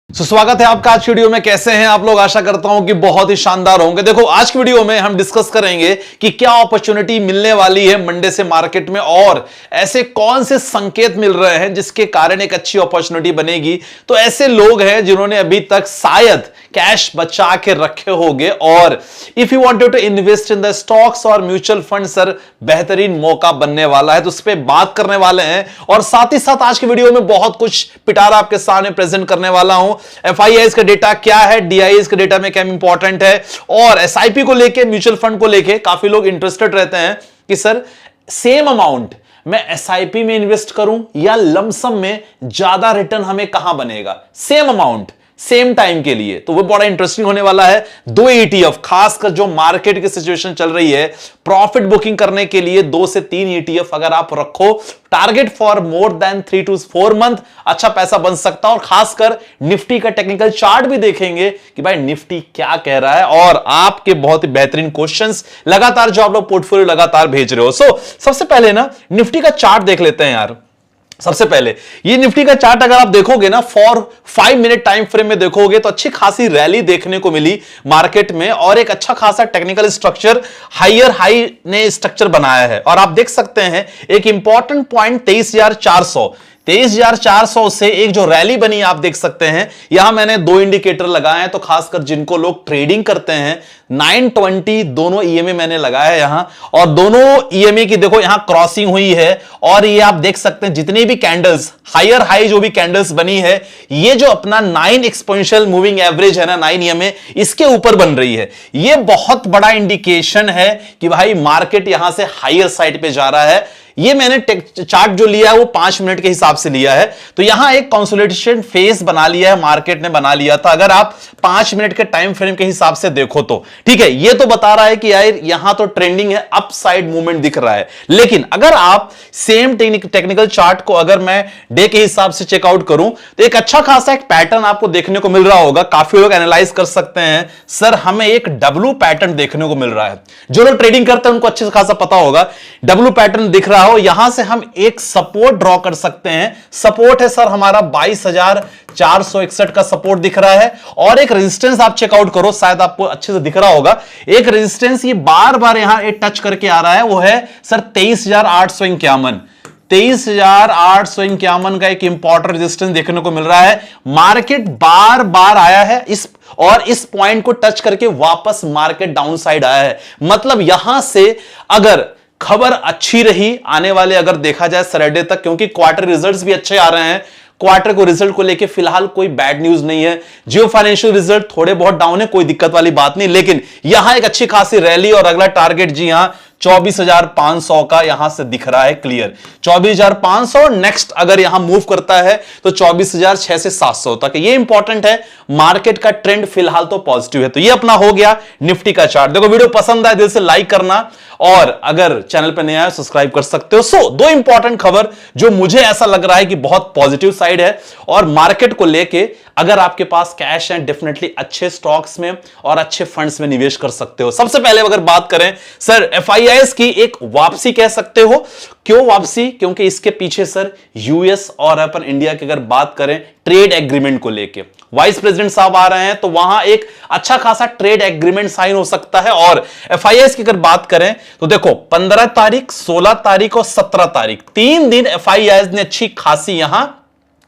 स्वागत है आपका आज की वीडियो में। कैसे हैं आप लोग? आशा करता हूं कि बहुत ही शानदार होंगे। देखो, आज की वीडियो में हम डिस्कस करेंगे कि क्या अपॉर्चुनिटी मिलने वाली है मंडे से मार्केट में और ऐसे कौन से संकेत मिल रहे हैं जिसके कारण एक अच्छी अपॉर्चुनिटी बनेगी। तो ऐसे लोग हैं जिन्होंने अभी तक शायद कैश बचा के रखे होंगे और if you wanted to invest in the stocks और म्यूचुअल फंड, सर बेहतरीन मौका बनने वाला है। तो उस पर बात करने वाले हैं और साथ ही साथ आज की वीडियो में बहुत कुछ पिटारा आपके सामने प्रेजेंट करने वाला हूं। एफआईआईस का डेटा क्या है, डीआईएस का डेटा में क्या इंपॉर्टेंट है और एसआईपी को लेके, म्यूचुअल फंड को लेके काफी लोग इंटरेस्टेड रहते हैं कि सर सेम अमाउंट मैं एसआईपी में इन्वेस्ट करूं या लमसम में ज्यादा रिटर्न हमें कहां बनेगा, सेम अमाउंट सेम टाइम के लिए। तो वो बड़ा इंटरेस्टिंग होने वाला है। दो ईटीएफ, खासकर जो मार्केट की सिचुएशन चल रही है, प्रॉफिट बुकिंग करने के लिए 2 से 3 ईटीएफ अगर आप रखो, target for more than 3 to 4 month, अच्छा पैसा बन सकता है। और खासकर निफ्टी का टेक्निकल चार्ट भी देखेंगे कि भाई निफ्टी क्या कह रहा है और आपके बहुत ही बेहतरीन क्वेश्चंस लगातार जो आप लोग पोर्टफोलियो लगातार भेज रहे हो। सबसे पहले ना निफ्टी का चार्ट देख लेते हैं यार। सबसे पहले ये निफ्टी का चार्ट अगर आप देखोगे ना, फॉर 5 मिनट टाइम फ्रेम में देखोगे तो अच्छी खासी रैली देखने को मिली मार्केट में और एक अच्छा खासा टेक्निकल स्ट्रक्चर, हायर हाई ने स्ट्रक्चर बनाया है। और आप देख सकते हैं एक इंपॉर्टेंट पॉइंट 23,400 से एक जो रैली बनी आप देख सकते हैं। यहां मैंने 2 इंडिकेटर लगाए हैं, तो खासकर जिनको लोग ट्रेडिंग करते हैं 920 दोनों ईएमए मैंने लगाया है यहां और दोनों ईएमए की देखो यहां क्रॉसिंग हुई है और ये आप देख सकते हैं जितनी भी कैंडल्स, हायर हाई जो भी कैंडल्स बनी है, ये जो अपना 9 एक्सपोनेंशियल मूविंग एवरेज है ना, 9 ईएमए, इसके ऊपर बन रही है। ये बहुत बड़ा इंडिकेशन है कि भाई मार्केट यहां से हायर साइड पे जा रहा है। ये मैंने चार्ट जो लिया है वो 5 मिनट के हिसाब से लिया है, तो यहां एक कंसोलिडेशन फेज बना लिया है, मार्केट ने बना लिया था। अगर आप 5 मिनट के टाइम फ्रेम के हिसाब से देखो तो ठीक है, ये तो बता रहा है कि यार यहां तो ट्रेंडिंग है, अपसाइड मूवमेंट दिख रहा है। लेकिन अगर आप सेम टेक्निकल चार्ट को अगर मैं डे के हिसाब से चेकआउट करूं तो एक अच्छा खासा एक पैटर्न आपको देखने को मिल रहा होगा। काफी लोग एनालाइज कर सकते हैं, सर हमें एक डब्ल्यू पैटर्न देखने को मिल रहा है। जो लोग ट्रेडिंग करते हैं उनको अच्छे खासा पता होगा, डब्ल्यू पैटर्न दिख रहा हो। यहां से हम एक सपोर्ट ड्रॉ कर सकते हैं। सपोर्ट है सर हमारा 22,461 का सपोर्ट दिख रहा है और एक रेजिस्टेंस आप चेकआउट करो, शायद आपको अच्छे से दिख रहा होगा। एक रेजिस्टेंस ये बार बार यहां टच करके आ रहा है, वो है सर 23,851। 23,851 का एक इंपॉर्टेंट रेजिस्टेंस देखने को मिल रहा है। मार्केट बार बार आया है इस पॉइंट को टच करके वापस मार्केट डाउन साइड आया है। मतलब यहां से अगर खबर अच्छी रही आने वाले, अगर देखा जाए सैटरडे तक, क्योंकि क्वार्टर रिजल्ट्स भी अच्छे आ रहे हैं, क्वार्टर को रिजल्ट को लेके फिलहाल कोई बैड न्यूज नहीं है। जियो फाइनेंशियल रिजल्ट थोड़े बहुत डाउन है, कोई दिक्कत वाली बात नहीं, लेकिन यहां एक अच्छी खासी रैली और अगला टारगेट जी हां 24,500 का यहां से दिख रहा है क्लियर। 24,500 नेक्स्ट अगर यहां मूव करता है तो 24,600 से 700 तक, ये इंपॉर्टेंट है। मार्केट का ट्रेंड फिलहाल तो पॉजिटिव है। तो ये अपना हो गया निफ्टी का चार्ट। देखो वीडियो पसंद आए दिल से लाइक करना और अगर चैनल पर नया है सब्सक्राइब कर सकते हो। दो इंपॉर्टेंट खबर जो मुझे ऐसा लग रहा है कि बहुत पॉजिटिव साइड है और मार्केट को लेके अगर आपके पास कैश है डेफिनेटली अच्छे स्टॉक्स में और अच्छे फंड्स में निवेश कर सकते हो। सबसे पहले अगर बात करें सर एफआईआईएस की एक वापसी कह सकते हो। क्यों वापसी? क्योंकि इसके पीछे सर यूएस और अपन इंडिया की अगर बात करें ट्रेड एग्रीमेंट को लेके वाइस प्रेसिडेंट साहब आ रहे हैं, तो वहां एक अच्छा खासा ट्रेड एग्रीमेंट साइन हो सकता है। और एफआईआईएस की अगर बात करें तो देखो 15 तारीख, 16 तारीख और 17 तारीख 3 दिन एफआईआईएस ने अच्छी खासी यहां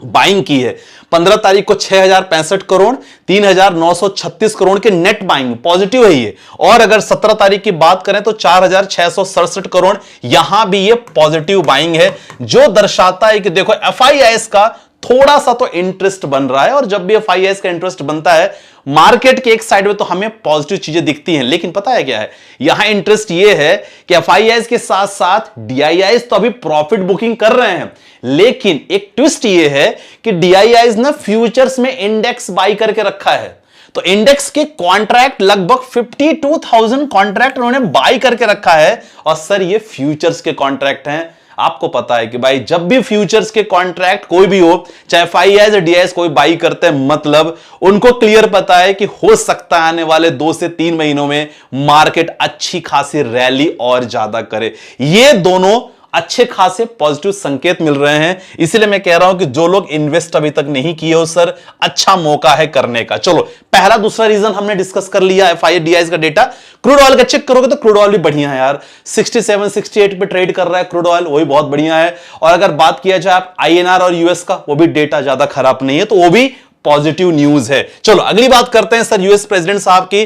बाइंग की है। 15 तारीख को 6,065 करोड़, 3,936 करोड़ के नेट बाइंग, पॉजिटिव है ये। और अगर 17 तारीख की बात करें तो 4,667 करोड़, यहां भी ये पॉजिटिव बाइंग है, जो दर्शाता है कि देखो एफआईआईएस का थोड़ा सा तो इंटरेस्ट बन रहा है। और जब भी एफआईआईएस का इंटरेस्ट बनता है मार्केट के एक साइड में तो हमें पॉजिटिव चीजें दिखती हैं। लेकिन पता है क्या है, यहां इंटरेस्ट ये है कि एफआईआईएस के साथ साथ डीआईआईएस तो अभी प्रॉफिट बुकिंग कर रहे हैं, लेकिन एक ट्विस्ट ये है कि डीआईआईएस ने फ्यूचर्स में इंडेक्स बाई करके रखा है। तो इंडेक्स के कॉन्ट्रैक्ट लगभग 52,000 कॉन्ट्रैक्ट उन्होंने बाई करके रखा है। और सर ये फ्यूचर्स के कॉन्ट्रैक्ट हैं। आपको पता है कि भाई जब भी फ्यूचर्स के कॉन्ट्रैक्ट कोई भी हो, चाहे एफआईआईएस या डीआईआईएस कोई बाई करते हैं, मतलब उनको क्लियर पता है कि हो सकता है आने वाले 2 से 3 महीनों में मार्केट अच्छी खासी रैली और ज्यादा करे। ये दोनों अच्छे खासे पॉजिटिव संकेत मिल रहे हैं। इसीलिए मैं कह रहा हूं कि जो लोग इन्वेस्ट अभी तक नहीं किए हो सर, अच्छा मौका है करने का। चलो पहला दूसरा रीजन हमने डिस्कस कर लिया, FIDIs का डेटा। क्रूड ऑयल का चेक करोगे तो क्रूड ऑयल भी बढ़िया है यार, 67 68 पे ट्रेड कर रहा है क्रूड ऑयल, वही बहुत बढ़िया है। और अगर बात किया जाए आप INR और US का, वो भी डेटा ज्यादा खराब नहीं है, तो वो भी पॉजिटिव न्यूज है। चलो अगली बात करते हैं सर यूएस प्रेसिडेंट साहब की,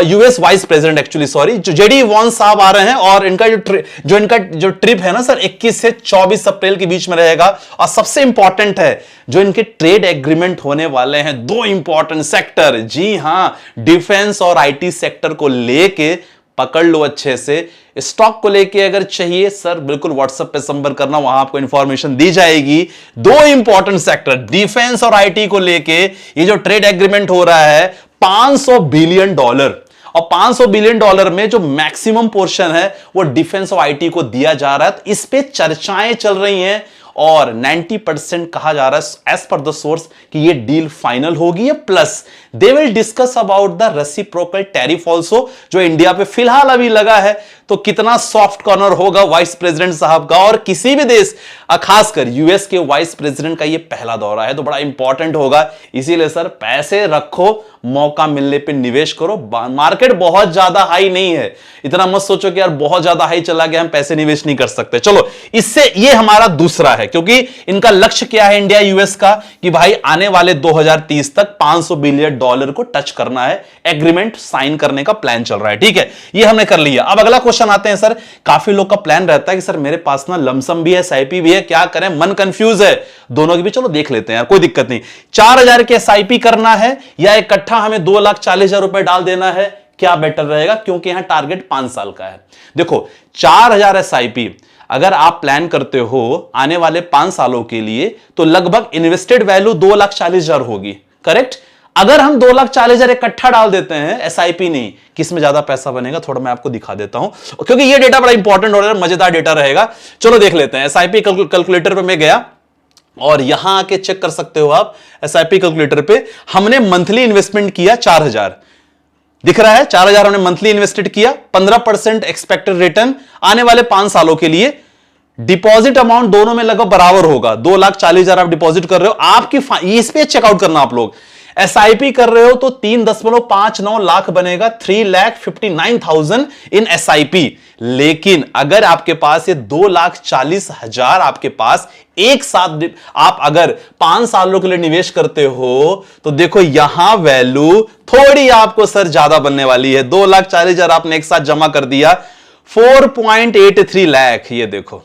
US vice president actually sorry, जो JD वॉन्स साहब आ रहे हैं और इनका जो ट्रिप है ना सर 21 से 24 अप्रैल के बीच में रहेगा। और सबसे इंपॉर्टेंट है जो इनके ट्रेड एग्रीमेंट होने वाले हैं, दो इंपॉर्टेंट सेक्टर, जी हां, डिफेंस और IT सेक्टर को लेके पकड़ लो अच्छे से। स्टॉक को लेके अगर चाहिए सर बिल्कुल व्हाट्सएप पे संपर्क करना, वहां आपको इंफॉर्मेशन दी जाएगी। दो इंपॉर्टेंट सेक्टर डिफेंस और IT को लेके ये जो ट्रेड एग्रीमेंट हो रहा है $500 बिलियन, और $500 बिलियन में जो मैक्सिमम पोर्शन है वो डिफेंस और IT को दिया जा रहा है। तो इस पे चर्चाएं चल रही हैं और 90% कहा जा रहा है एज पर द सोर्स कि ये डील फाइनल होगी, plus they will discuss about the reciprocal tariff also, जो इंडिया पे फिलहाल अभी लगा है। तो कितना सॉफ्ट कॉर्नर होगा वाइस प्रेसिडेंट साहब का, और किसी भी देश खासकर यूएस के वाइस प्रेसिडेंट का ये पहला दौरा है, तो बड़ा इंपॉर्टेंट होगा। इसीलिए सर पैसे रखो, मौका मिलने पे निवेश करो। मार्केट बहुत ज्यादा हाई नहीं है, इतना मत सोचो कि यार बहुत ज्यादा हाई चला गया हम पैसे निवेश नहीं कर सकते। चलो इससे ये हमारा दूसरा है, क्योंकि इनका लक्ष्य क्या है इंडिया यूएस का, कि भाई आने वाले 2030 तक $500 बिलियन को टच करना है, एग्रीमेंट साइन करने का प्लान चल रहा है। ठीक है, ये हमने कर लिया। अब अगला क्वेश्चन आते हैं सर, काफी लोग का प्लान रहता है कि सर मेरे पास ना लमसम भी है, SIP भी है, क्या करें, मन कंफ्यूज है दोनों की भी। चलो देख लेते हैं यार, कोई दिक्कत नहीं। 4000 के SIP करना है या इकट्ठा हमें 2,40,000 रुपए डाल देना है, क्या बेटर रहेगा, क्योंकि यहां टारगेट 5 साल का है। देखो 4000 SIP अगर आप प्लान करते हो आने वाले 5 सालों के लिए, तो लगभग इन्वेस्टेड वैल्यू 2,40,000 होगी, करेक्ट। अगर हम 2,40,000 इकट्ठा डाल देते हैं, SIP नहीं, किसमें ज्यादा पैसा बनेगा थोड़ा मैं आपको दिखा देता हूं, क्योंकि ये डेटा बड़ा इंपॉर्टेंट और मजेदार डेटा रहेगा। चलो देख लेते हैं। SIP कैलकुलेटर पे मैं गया और यहां आके चेक कर सकते हो आप, SIP कैलकुलेटर पे हमने मंथली इन्वेस्टमेंट किया 4,000, दिख रहा है 4,000 हमने मंथली इन्वेस्टेड किया, 15% एक्सपेक्टेड रिटर्न आने वाले 5 सालों के लिए। डिपॉजिट अमाउंट दोनों में लगभग बराबर होगा, 2,40,000 आप डिपॉजिट कर रहे हो, आपकी इस पे चेकआउट करना आप लोग। SIP कर रहे हो तो 3.59 लाख बनेगा, 3,59,000 इन SIP। लेकिन अगर आपके पास ये 2,40,000 आपके पास एक साथ आप अगर 5 सालों के लिए निवेश करते हो, तो देखो यहां वैल्यू थोड़ी आपको सर ज्यादा बनने वाली है। 2,40,000 आपने एक साथ जमा कर दिया, 4.83 लाख। ये देखो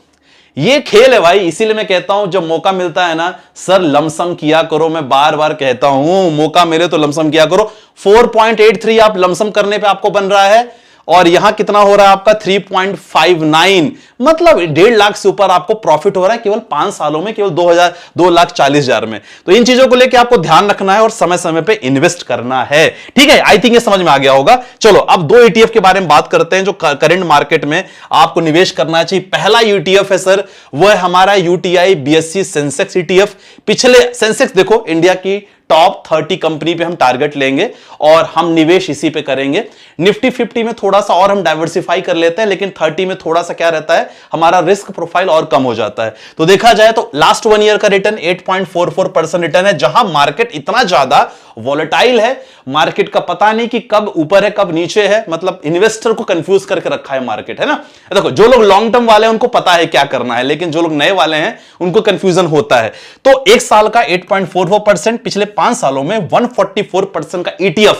ये खेल है भाई, इसीलिए मैं कहता हूं जब मौका मिलता है ना सर लमसम किया करो। मैं बार बार कहता हूं मौका मिले तो लमसम किया करो। 4.83 आप लमसम करने पे आपको बन रहा है, और यहां कितना हो रहा है आपका 3.59, मतलब 1.5 लाख से ऊपर आपको प्रॉफिट हो रहा है केवल 5 सालों में, केवल 2,40,000 में। तो इन चीजों को लेकर आपको ध्यान रखना है और समय समय पे इन्वेस्ट करना है। ठीक है, आई थिंक ये समझ में आ गया होगा। चलो अब 2 ETF के बारे में बात करते हैं जो करंट मार्केट में आपको निवेश करना चाहिए। पहला ETF है सर, वह है हमारा UTI BSE सेंसेक्स ETF। पिछले सेंसेक्स देखो, इंडिया की टॉप 30 कंपनी पे हम टारगेट लेंगे और हम निवेश इसी पे करेंगे। निफ्टी 50 में थोड़ा सा और हम डाइवर्सिफाई कर लेते हैं, लेकिन 30 में थोड़ा सा क्या रहता है, हमारा रिस्क प्रोफाइल और कम हो जाता है। तो देखा जाए तो लास्ट 1 ईयर का रिटर्न 8.44% रिटर्न है, जहां मार्केट इतना ज्यादा वॉलेटाइल है, मार्केट का पता नहीं कि कब ऊपर है कब नीचे है, मतलब इन्वेस्टर को कंफ्यूज करके रखा है मार्केट, है ना। देखो जो लोग लॉन्ग टर्म वाले हैं उनको पता है क्या करना है, लेकिन जो लोग नए वाले हैं उनको कंफ्यूजन होता है। तो एक साल का 8.44%, पिछले 5 सालों में 144% का ETF,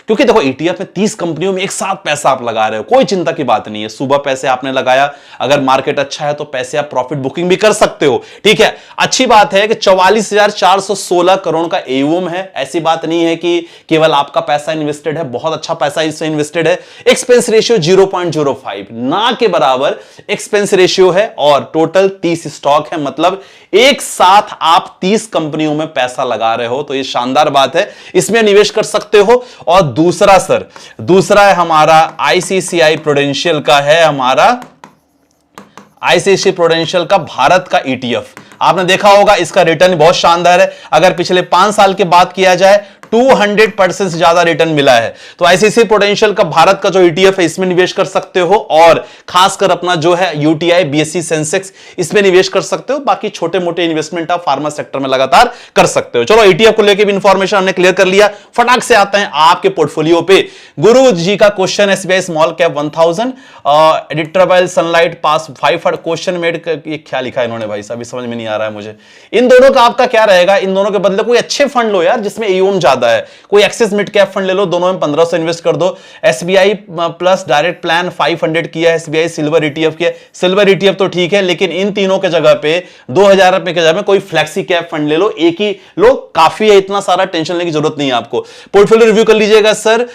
क्योंकि देखो ETF में 30 कंपनियों में एक साथ पैसा आप लगा रहे हो, कोई चिंता की बात नहीं है। सुबह पैसे आपने लगाया, अगर मार्केट अच्छा है तो पैसे आप प्रॉफिट बुकिंग भी कर सकते हो। ठीक है, अच्छी बात है कि 44,416 करोड़ का AUM है। ऐसी बात नहीं है कि केवल आपका पैसा इन्वेस्टेड है, बहुत अच्छा पैसा इससे इन्वेस्टेड है। एक्सपेंस रेशियो 0.05 ना के बराबर एक्सपेंस रेशियो है, और टोटल 30 स्टॉक है, मतलब एक साथ आप 30 कंपनियों में पैसा लगा रहे हो, तो ये शानदार बात है, इसमें निवेश कर सकते हो। और दूसरा सर, दूसरा है हमारा ICICI प्रूडेंशियल का, है हमारा ICICI प्रूडेंशियल का भारत का ETF। आपने देखा होगा इसका रिटर्न बहुत शानदार है। अगर पिछले 5 साल की बात किया जाए 200% से ज्यादा रिटर्न मिला है। तो आईसीसी प्रूडेंशियल का भारत का जो ईटीएफ है इसमें निवेश कर सकते हो, और खासकर अपना जो है यूटीआई बीएसई सेंसेक्स इसमें निवेश कर सकते हो। बाकी छोटे मोटे इन्वेस्टमेंट आप फार्मा सेक्टर में लगातार कर सकते हो। चलो ईटीएफ को लेकर भी इंफॉर्मेशन हमने क्लियर कर लिया। फटाक से आते हैं आपके पोर्टफोलियो पे। गुरु जी का क्वेश्चन, एसबीआई स्मॉल कैप 1000, एडिटरबाइल सनलाइट पास 500 क्वेश्चन मेड। ये क्या लिखा है इन्होंने भाई साहब, समझ में नहीं आ रहा है मुझे। इन दोनों का आपका क्या रहेगा? इन दोनों के बदले कोई अच्छे फंड लो यार जिसमें एयूएम ज्यादा है। कोई एक्सेस मिड कैप फंड ले लो, दोनों में 1500 इन्वेस्ट कर दो। एसबीआई प्लस डायरेक्ट प्लान 500 किया है, एसबीआई सिल्वर ईटीएफ किया। सिल्वर ईटीएफ तो ठीक है, लेकिन इन तीनों के जगह पे 2000 रुपए के जगह में कोई फ्लैक्सी कैप फंड ले लो, एक ही लो, काफी है, इतना सारा टेंशन लेने की जरूरत नहीं है आपको। पोर्टफोलियो रिव्यू कर लीजिएगा सर,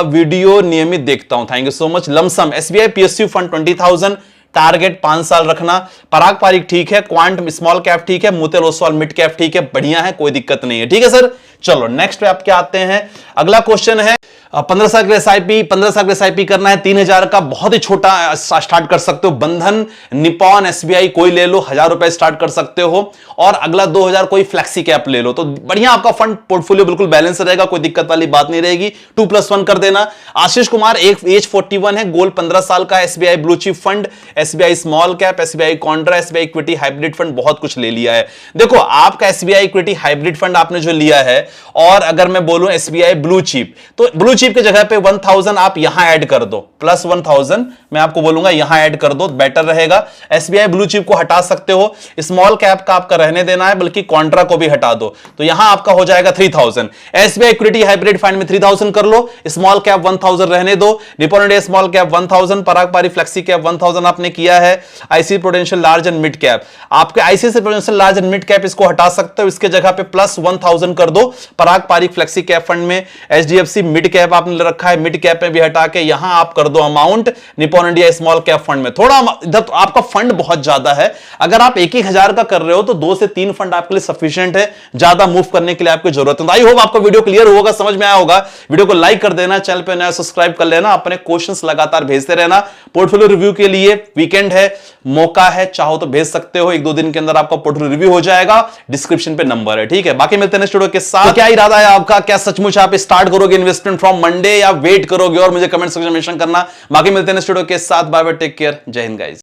वीडियो नियमित देखता हूं, thank you so much. Lump sum SBI PSU fund 20,000, target 5 साल रखना। पराग पारिक ठीक है, क्वांट स्मॉल कैप ठीक है, मोतिलाल ओसवाल मिड कैप ठीक है, बढ़िया है, कोई दिक्कत नहीं है, ठीक है सर। चलो नेक्स्ट पे आप क्या आते हैं, अगला क्वेश्चन है 15 साल के एसआईपी, 15 साल के एसआईपी करना है, 3000 का बहुत ही छोटा स्टार्ट कर सकते हो। बंधन, निपॉन, एसबीआई कोई ले लो, 1000 रुपए स्टार्ट कर सकते हो। और अगला 2000 कोई फ्लेक्सी कैप ले लो, तो बढ़िया आपका फंड पोर्टफोलियो बिल्कुल बैलेंस रहेगा, कोई दिक्कत वाली बात नहीं रहेगी। 2+1 कर देना। आशीष कुमार, एज 41 है, गोल 15 साल का, SBI blue chip fund, SBI small cap, SBI Contra, SBI equity hybrid fund, बहुत कुछ ले लिया है। देखो आपका एसबीआई इक्विटी हाइब्रिड फंड आपने जो लिया है, और अगर मैं बोलूं एसबीआई ब्लू चिप, तो ब्लू चिप की जगह पे 1000 आप यहां ऐड कर दो, प्लस 1000 मैं आपको बोलूंगा यहां ऐड कर दो, बेटर रहेगा। एसबीआई ब्लू चिप को हटा सकते हो, स्मॉल कैप का आपका रहने देना है, बल्कि कॉन्ट्रा को भी हटा दो, तो यहां आपका हो जाएगा 3000। एसबीआई इक्विटी हाइब्रिड फंड में 3000 कर लो, स्मॉल कैप 1000 रहने दो, Nippon India small cap 1000, Parag Parikh flexi cap 1000 आपने किया है। ICICI Prudential large and mid cap, आपके ICICI Prudential large and mid cap इसको हटा सकते हो, इसके जगह पे प्लस 1000 कर दो। पराग पारी फ्लेक्सी कैप फंड में एचडीएफसी मिड कैप आपने रखा है, मिड कैप में भी हटा के यहां आप कर दो amount Nippon India small cap fund में। थोड़ा इधर तो आपका फंड बहुत ज्यादा है, अगर आप 1000 का कर रहे हो तो 2 से 3 फंड आपके लिए सफिशिएंट है, ज्यादा मूव करने के लिए आपकी जरूरत है। आई होप आपको वीडियो क्लियर होगा, समझ में आया होगा। वीडियो को लाइक कर देना, चैनल पे नया सब्सक्राइब कर लेना, अपने क्वेश्चंस लगातार भेजते रहना। पोर्टफोलियो रिव्यू के लिए वीकेंड है, मौका है, चाहो तो भेज सकते हो, 1-2 दिन के अंदर आपका पोर्टफोलियो रिव्यू हो जाएगा, डिस्क्रिप्शन पे नंबर है, ठीक है। बाकी मिलते हैं नेक्स्ट वीडियो के साथ। तो क्या इरादा है आपका, क्या सचमुच आप स्टार्ट करोगे इन्वेस्टमेंट फ्रॉम मंडे या वेट करोगे, और मुझे कमेंट सेक्शन में मेंशन करना। बाकी मिलते हैं नेक्स्ट वीडियो के साथ, बाय बाय, टेक केयर, जय हिंद गाइस।